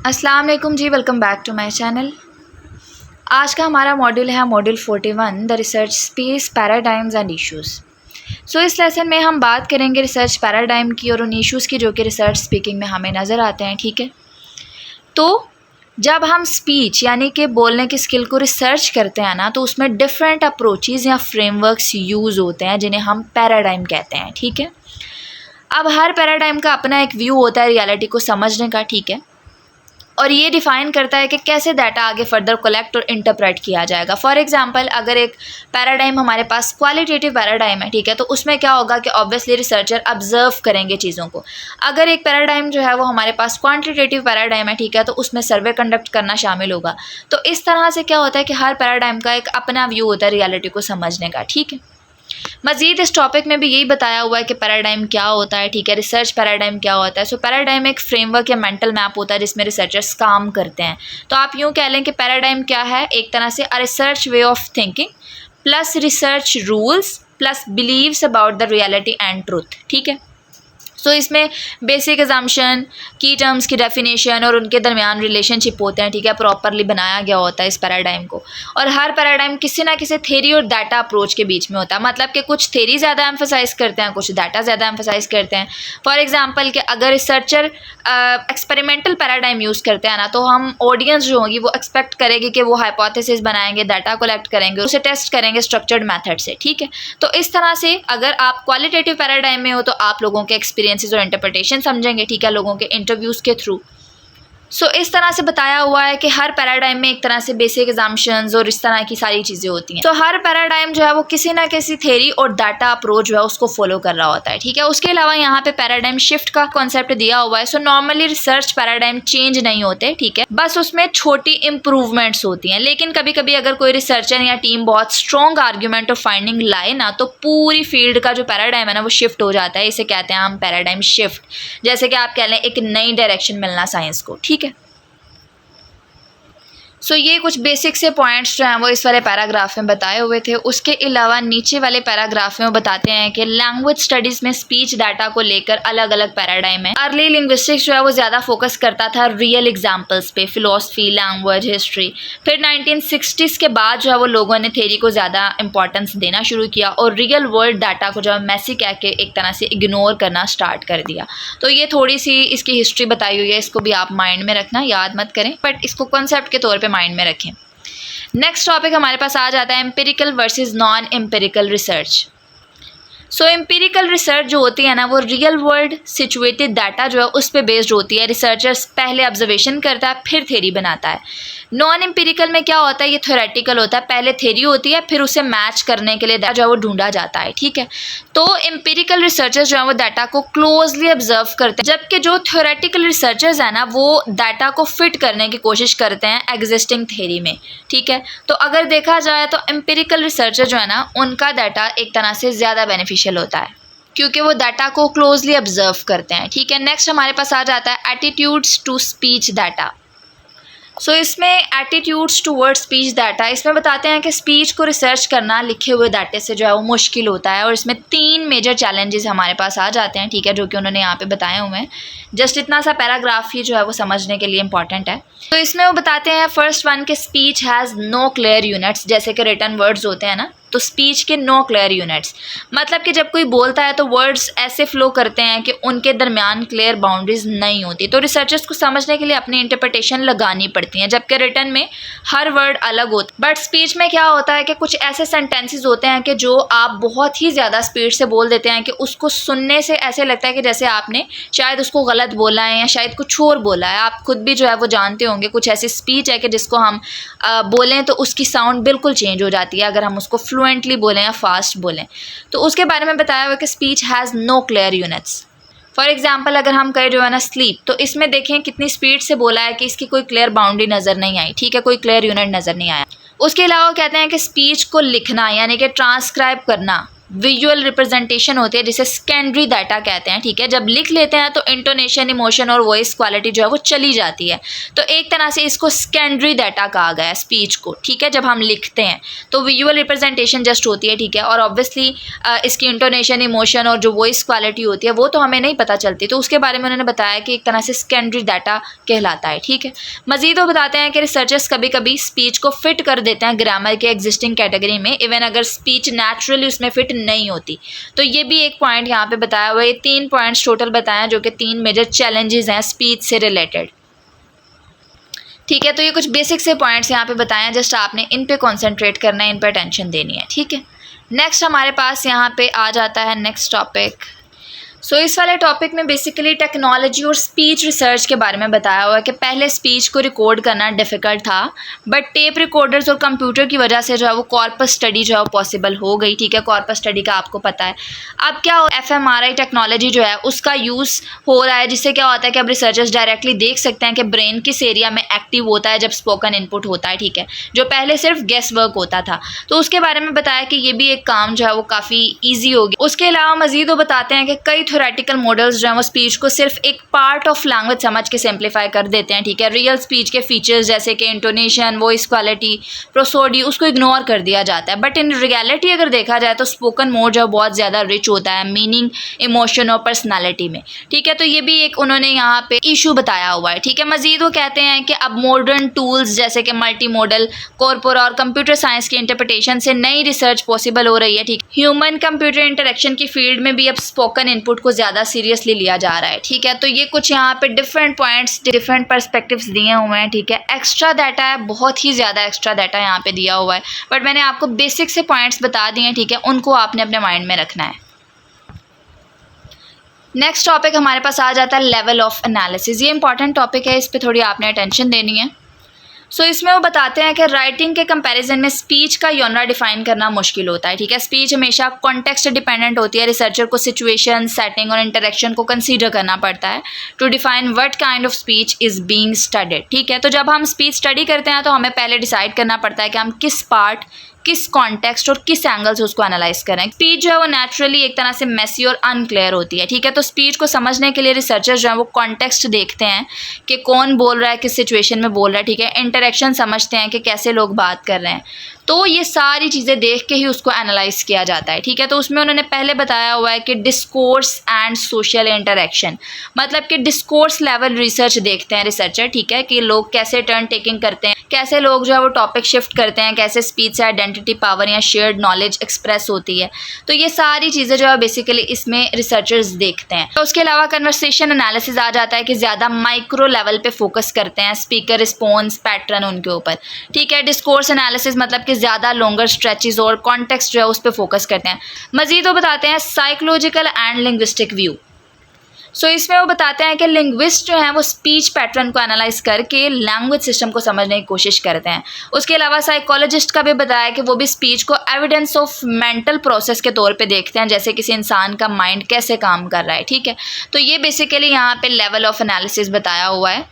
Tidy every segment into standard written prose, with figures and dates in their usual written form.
अस्सलाम वालेकुम जी, welcome back to my channel. आज का हमारा मॉड्यूल है module 41 the research space paradigms and issues. इस लेसन में हम बात करेंगे रिसर्च पैराडाइम की और उन इश्यूज़ की जो कि रिसर्च स्पीकिंग में हमें नज़र आते हैं। ठीक है, तो जब हम स्पीच यानी कि बोलने की स्किल को रिसर्च करते हैं ना, तो उसमें डिफरेंट अप्रोचेज़ या फ्रेमवर्क्स यूज़ होते हैं जिन्हें हम पैराडाइम कहते हैं। ठीक है, अब हर पैराडाइम का अपना एक व्यू होता है रियलिटी को समझने का। ठीक है, और ये डिफ़ाइन करता है कि कैसे डाटा आगे फर्दर कलेक्ट और इंटरप्रेट किया जाएगा। फॉर एग्जांपल, अगर एक पैराडाइम हमारे पास क्वालिटेटिव पैराडाइम है, ठीक है, तो उसमें क्या होगा कि ऑब्वियसली रिसर्चर ऑब्जर्व करेंगे चीज़ों को। अगर एक पैराडाइम जो है वो हमारे पास क्वांटिटेटिव पैराडाइम है, ठीक है, तो उसमें सर्वे कंडक्ट करना शामिल होगा। तो इस तरह से क्या होता है कि हर पैराडाइम का एक अपना व्यू होता है रियलिटी को समझने का। ठीक है, मज़ीद इस टॉपिक में भी यही बताया हुआ है कि पैराडाइम क्या होता है। ठीक है, रिसर्च पैराडाइम क्या होता है। पैराडाइम एक फ्रेमवर्क या मेंटल मैप होता है जिसमें रिसर्चर्स काम करते हैं। तो आप यूँ कह लें कि पैराडाइम क्या है, एक तरह से a research way of thinking plus research rules plus beliefs about the reality and truth. ठीक है, इसमें बेसिक अजम्पशन, की टर्म्स की डेफिनेशन और उनके दरमियान रिलेशनशिप होते हैं। ठीक है, प्रॉपरली बनाया गया होता है इस पैराडाइम को। और हर पैराडाइम किसी ना किसी थेरी और डाटा अप्रोच के बीच में होता है, मतलब कि कुछ थेरी ज़्यादा एम्फोसाइज करते हैं, कुछ डाटा ज़्यादा एम्फोसाइज करते हैं। फॉर एग्जांपल कि अगर रिसर्चर एक्सपेरिमेंटल पैराडाइम यूज़ करते हैं ना, तो हम ऑडियंस जो होगी वो एक्सपेक्ट करेगी कि वो हाइपोथेसिस बनाएंगे, डाटा कलेक्ट करेंगे, उसे टेस्ट करेंगे स्ट्रक्चर्ड मैथड से। ठीक है, तो इस तरह से अगर आप क्वालिटेटिव पैराडाइम में हो तो आप लोगों के एक्सपीरियंसेस और इंटरप्रिटेशन समझेंगे। ठीक है, लोगों के इंटरव्यूज़ के थ्रू। इस तरह से बताया हुआ है कि हर पैराडाइम में एक तरह से बेसिक एग्जाम्पशंस और इस तरह की सारी चीज़ें होती हैं। हर पैराडाइम जो है वो किसी ना किसी थेरी और डाटा अप्रोच जो है उसको फॉलो कर रहा होता है। ठीक है, उसके अलावा यहाँ पे पैराडाइम शिफ्ट का कॉन्सेप्ट दिया हुआ है। नॉर्मली रिसर्च पैराडाइम चेंज नहीं होते, ठीक है, बस उसमें छोटी इंप्रूवमेंट्स होती हैं। लेकिन कभी कभी अगर कोई रिसर्चर या टीम बहुत स्ट्रॉन्ग आर्ग्यूमेंट और फाइंडिंग लाए ना, तो पूरी फील्ड का जो पैराडाइम है ना वो शिफ्ट हो जाता है। इसे कहते हैं हम पैराडाइम शिफ्ट। जैसे कि आप कह लें एक नई डायरेक्शन मिलना साइंस को। ठीक है, ये कुछ बेसिक से पॉइंट्स जो हैं वो इस वाले पैराग्राफ में बताए हुए थे। उसके अलावा नीचे वाले पैराग्राफ में वो बताते हैं कि लैंग्वेज स्टडीज़ में स्पीच डाटा को लेकर अलग अलग पैराडाइम है। अर्ली लिंग्विस्टिक्स जो है वो ज़्यादा फोकस करता था रियल एग्जाम्पल्स पे, फिलोसफी, लैंग्वेज, हिस्ट्री। फिर 1960s के बाद जो है वो लोगों ने थेरी को ज़्यादा इंपॉर्टेंस देना शुरू किया और रियल वर्ल्ड डाटा को जो है मैसी कह के एक तरह से इग्नोर करना स्टार्ट कर दिया। तो ये थोड़ी सी इसकी हिस्ट्री बताई हुई है, इसको भी आप माइंड में रखना, याद मत करें, बट इसको कॉन्सेप्ट के तौर पर माइंड में रखें। नेक्स्ट टॉपिक हमारे पास आ जाता है empirical versus non empirical research. Empirical research जो होती है ना वो रियल वर्ल्ड सिचुएटेड डाटा जो है उस पर बेस्ड होती है। रिसर्चर्स पहले ऑब्जर्वेशन करता है फिर थ्योरी बनाता है। नॉन एम्पिरिकल में क्या होता है, ये थ्योरेटिकल होता है, पहले थ्योरी होती है फिर उसे मैच करने के लिए डाटा जो है वो ढूंढा जाता है। ठीक है, तो एम्पिरिकल रिसर्चर्स जो है वो डाटा को क्लोजली ऑब्जर्व करते हैं, जबकि जो थ्योरेटिकल रिसर्चर्स है ना वो डाटा को फिट करने की कोशिश करते हैं एग्जिस्टिंग थ्योरी में। ठीक है, तो अगर देखा जाए तो एम्पिरिकल रिसर्चर जो है ना उनका डाटा एक तरह से ज़्यादा बेनिफिशियल होता है क्योंकि वो डाटा को क्लोजली ऑब्जर्व करते हैं। ठीक है, नेक्स्ट हमारे पास आ जाता है एटीट्यूड्स टू स्पीच डाटा। इसमें एटीट्यूड्स टूवर्ड स्पीच डाटा, इसमें बताते हैं कि स्पीच को रिसर्च करना लिखे हुए डाटे से जो है वो मुश्किल होता है और इसमें 3 मेजर चैलेंजेस हमारे पास आ जाते हैं। ठीक है, जो कि उन्होंने यहाँ पे बताए हुए हैं। जस्ट इतना सा पैराग्राफ ही जो है वो समझने के लिए इंपॉर्टेंट है। इसमें वो बताते हैं फर्स्ट वन कि speech has no clear units, जैसे कि रिटन वर्ड्स होते हैं ना, तो स्पीच के नो क्लियर यूनिट्स, मतलब कि जब कोई बोलता है तो वर्ड्स ऐसे फ्लो करते हैं कि उनके दरमियान क्लियर बाउंड्रीज नहीं होती। तो रिसर्चर्स को समझने के लिए अपनी इंटरप्रिटेशन लगानी पड़ती हैं, जबकि रिटन में हर वर्ड अलग होता है। बट स्पीच में क्या होता है कि कुछ ऐसे सेंटेंसेस होते हैं कि जो आप बहुत ही ज़्यादा स्पीड से बोल देते हैं कि उसको सुनने से ऐसे लगता है कि जैसे आपने शायद उसको गलत बोला है या शायद कुछ और बोला है। आप खुद भी जो है वो जानते होंगे कुछ ऐसी स्पीच है कि जिसको हम बोलें तो उसकी साउंड बिल्कुल चेंज हो जाती है अगर हम उसको फ्लुएंटली बोलें या फास्ट बोलें। तो उसके बारे में बताया हुआ कि speech has no clear units. For example अगर हम कहें जो है ना स्लीप, तो इसमें देखें कितनी स्पीड से बोला है कि इसकी कोई क्लियर बाउंड्री नज़र नहीं आई। ठीक है, कोई क्लियर यूनिट नज़र नहीं आया। उसके अलावा कहते हैं कि स्पीच को लिखना यानी कि ट्रांसक्राइब करना विजुअल रिप्रेजेंटेशन होती है जिसे सेकेंडरी डाटा कहते हैं, ठीक है। जब लिख लेते हैं तो इंटोनेशन, इमोशन और वॉइस क्वालिटी जो है वो चली जाती है, तो एक तरह से इसको सेकेंडरी डाटा कहा गया है स्पीच को, ठीक है। जब हम लिखते हैं तो विजुअल रिप्रेजेंटेशन जस्ट होती है, ठीक है, और ऑब्वियसली इसकी इंटोनेशन, इमोशन और जो वॉइस क्वालिटी होती है वो तो हमें नहीं पता चलती, तो उसके बारे में उन्होंने बताया कि एक तरह से सेकेंडरी डाटा कहलाता है, ठीक है। मजीद वो बताते हैं कि रिसर्चर्स कभी कभी स्पीच को फिट कर देते हैं ग्रामर के एग्जिस्टिंग कैटेगरी में, इवन अगर स्पीच नेचुरली उसमें फिट नहीं होती, तो ये भी एक पॉइंट यहाँ पे बताया हुआ है। ये 3 पॉइंट्स टोटल बताया जो कि 3 मेजर चैलेंजेस हैं स्पीच से रिलेटेड, ठीक है। तो ये कुछ बेसिक से पॉइंट्स यहाँ पे बताए हैं, जस्ट आपने इन पे कॉन्सेंट्रेट करना है, इन पे अटेंशन देनी है, ठीक है। नेक्स्ट हमारे पास यहाँ पे आ जाता है नेक्स्ट टॉपिक। सो इस वाले टॉपिक में बेसिकली टेक्नोलॉजी और स्पीच रिसर्च के बारे में बताया हुआ है कि पहले स्पीच को रिकॉर्ड करना डिफ़िकल्ट था, बट टेप रिकॉर्डर्स और कंप्यूटर की वजह से जो है वो कॉर्पस स्टडी जो है वो पॉसिबल हो गई, ठीक है। कॉर्पस स्टडी का आपको पता है। अब क्या FMRI टेक्नोलॉजी जो है उसका यूज़ हो रहा है, जिससे क्या होता है कि अब रिसर्चर्स डायरेक्टली देख सकते हैं कि ब्रेन किस एरिया में एक्टिव होता है जब स्पोकन इनपुट होता है, ठीक है, जो पहले सिर्फ गेस वर्क होता था। तो उसके बारे में बताया कि ये भी एक काम जो है वो काफ़ी ईजी हो गया। उसके अलावा मजीद वो बताते हैं कि कई थ्योरेटिकल मॉडल्स जो हैं वो स्पीच को सिर्फ एक पार्ट ऑफ लैंग्वेज समझ के सिंप्लीफाई कर देते हैं, ठीक है। रियल स्पीच के फीचर्स जैसे कि इंटोनेशन, वॉइस क्वालिटी, प्रोसोडी, उसको इग्नोर कर दिया जाता है, बट इन रियलिटी अगर देखा जाए तो स्पोकन मोड जो बहुत ज़्यादा रिच होता है मीनिंग, इमोशन और पर्सनैलिटी में, ठीक है। तो ये भी एक उन्होंने यहाँ पे इशू बताया हुआ है, ठीक है। मजीद वो कहते हैं कि अब मॉडर्न टूल्स जैसे कि मल्टी मॉडल, कॉर्पोरा और कंप्यूटर साइंस की इंटरप्रिटेशन से नई रिसर्च पॉसिबल हो रही है, ठीक। ह्यूमन कंप्यूटर इंटरेक्शन की फील्ड में भी अब स्पोकन इनपुट को ज़्यादा सीरियसली लिया जा रहा है, ठीक है। तो ये कुछ यहाँ पे डिफरेंट पॉइंट्स, डिफरेंट पर्सपेक्टिव्स दिए हुए हैं, ठीक है। एक्स्ट्रा डाटा है, बहुत ही ज़्यादा एक्स्ट्रा डाटा यहाँ पे दिया हुआ है, बट मैंने आपको बेसिक से पॉइंट्स बता दिए हैं, ठीक है। उनको आपने अपने माइंड में रखना है। नेक्स्ट टॉपिक हमारे पास आ जाता है लेवल ऑफ एनालिसिस। ये इंपॉर्टेंट टॉपिक है, इस पर थोड़ी आपने अटेंशन देनी है। सो इसमें वो बताते हैं कि राइटिंग के कंपैरिजन में स्पीच का जॉनरा डिफाइन करना मुश्किल होता है, ठीक है। स्पीच हमेशा कॉन्टेक्स्ट डिपेंडेंट होती है। रिसर्चर को सिचुएशन, सेटिंग और इंटरेक्शन को कंसीडर करना पड़ता है to define what kind of speech is being studied, ठीक है। तो जब हम स्पीच स्टडी करते हैं तो हमें पहले डिसाइड करना पड़ता है कि हम किस पार्ट, किस कॉन्टेक्स्ट और किस एंगल से उसको एनालाइज करें। स्पीच जो है वो नेचुरली एक तरह से मेसी और अनक्लियर होती है, ठीक है। तो स्पीच को समझने के लिए रिसर्चर्स जो है वो कॉन्टेक्स्ट देखते हैं कि कौन बोल रहा है, किस सिचुएशन में बोल रहा है, ठीक है। इंटरेक्शन समझते हैं कि कैसे लोग बात कर रहे हैं, तो ये सारी चीज़ें देख के ही उसको एनालाइज किया जाता है, ठीक है। तो उसमें उन्होंने पहले बताया हुआ है कि डिस्कोर्स एंड सोशल इंटरेक्शन, मतलब कि डिस्कोर्स लेवल रिसर्च देखते हैं रिसर्चर, ठीक है, कि लोग कैसे टर्न टेकिंग करते हैं, कैसे लोग जो है वो टॉपिक शिफ्ट करते हैं, कैसे स्पीच से आइडेंटिटी पावर या शेयर्ड नॉलेज एक्सप्रेस होती है। तो ये सारी चीज़ें जो है बेसिकली इसमें रिसर्चर्स देखते हैं। तो उसके अलावा कन्वर्सेशन एनालिसिस आ जाता है कि ज़्यादा माइक्रो लेवल पे फोकस करते हैं, स्पीकर रिस्पॉन्स पैटर्न उनके ऊपर, ठीक है। डिस्कोर्स एनालिसिस मतलब कि ज़्यादा लॉन्गर स्ट्रेचेस और कॉन्टेक्स्ट जो है उस पर फोकस करते हैं। मजीद वो बताते हैं साइकोलॉजिकल एंड लिंग्विस्टिक व्यू। सो इसमें वो बताते हैं कि लिंग्विस्ट जो हैं वो स्पीच पैटर्न को एनालाइज करके लैंग्वेज सिस्टम को समझने की कोशिश करते हैं। उसके अलावा साइकोलॉजिस्ट का भी बताया कि वो भी स्पीच को एविडेंस ऑफ मेंटल प्रोसेस के तौर पे देखते हैं, जैसे किसी इंसान का माइंड कैसे काम कर रहा है, ठीक है। तो ये बेसिकली यहाँ पे लेवल ऑफ एनालिसिस बताया हुआ है।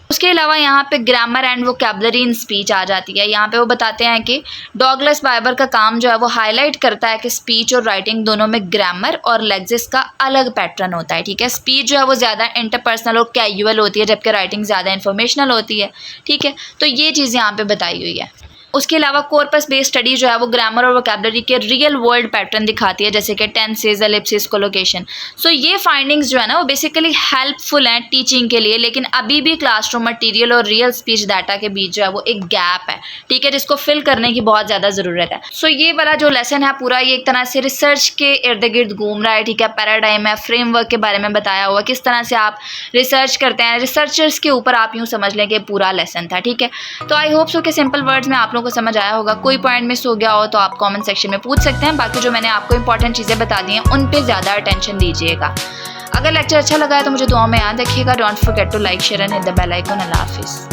उसके अलावा यहाँ पे grammar and vocabulary in speech आ जाती है। यहाँ पे वो बताते हैं कि डॉगलस बाइबर का काम जो है वो हाईलाइट करता है कि स्पीच और राइटिंग दोनों में ग्रामर और लेक्सिस का अलग पैटर्न होता है, ठीक है। स्पीच जो है वो ज़्यादा इंटरपर्सनल और कैजुअल होती है, जबकि राइटिंग ज़्यादा इन्फॉर्मेशनल होती है, ठीक है। तो ये चीज़ यहाँ पे बताई हुई है। उसके अलावा कॉर्पस बेस्ड स्टडी जो है वो ग्रामर और वोकैबुलरी के रियल वर्ल्ड पैटर्न दिखाती है, जैसे कि टेंसेस, एलिप्सिस, कोलोकेशन। सो ये फाइंडिंग्स जो है ना वो बेसिकली हेल्पफुल हैं टीचिंग के लिए, लेकिन अभी भी क्लासरूम मटेरियल और रियल स्पीच डाटा के बीच जो है वो एक गैप है, ठीक है, जिसको फिल करने की बहुत ज़्यादा ज़रूरत है। सो ये वाला जो लेसन है पूरा ये एक तरह से रिसर्च के इर्द गिर्द घूम रहा है, ठीक है। पैराडाइम है, फ्रेमवर्क के बारे में बताया हुआ, किस तरह से आप रिसर्च करते हैं, रिसर्चर्स के ऊपर आप यूँ समझ लें कि पूरा लेसन था, ठीक है। तो आई होप सो कि सिंपल वर्ड्स में आप लोगों को समझ आया होगा। कोई पॉइंट मिस हो गया हो तो आप कमेंट सेक्शन में पूछ सकते हैं। बाकी जो मैंने आपको इंपॉर्टेंट चीज़ें बता दी हैं उन पे ज़्यादा अटेंशन दीजिएगा। अगर लेक्चर अच्छा लगा है तो मुझे दुआ में याद रखिएगा। Don't forget to like, share and hit the bell icon. अल्लाह हाफिज़।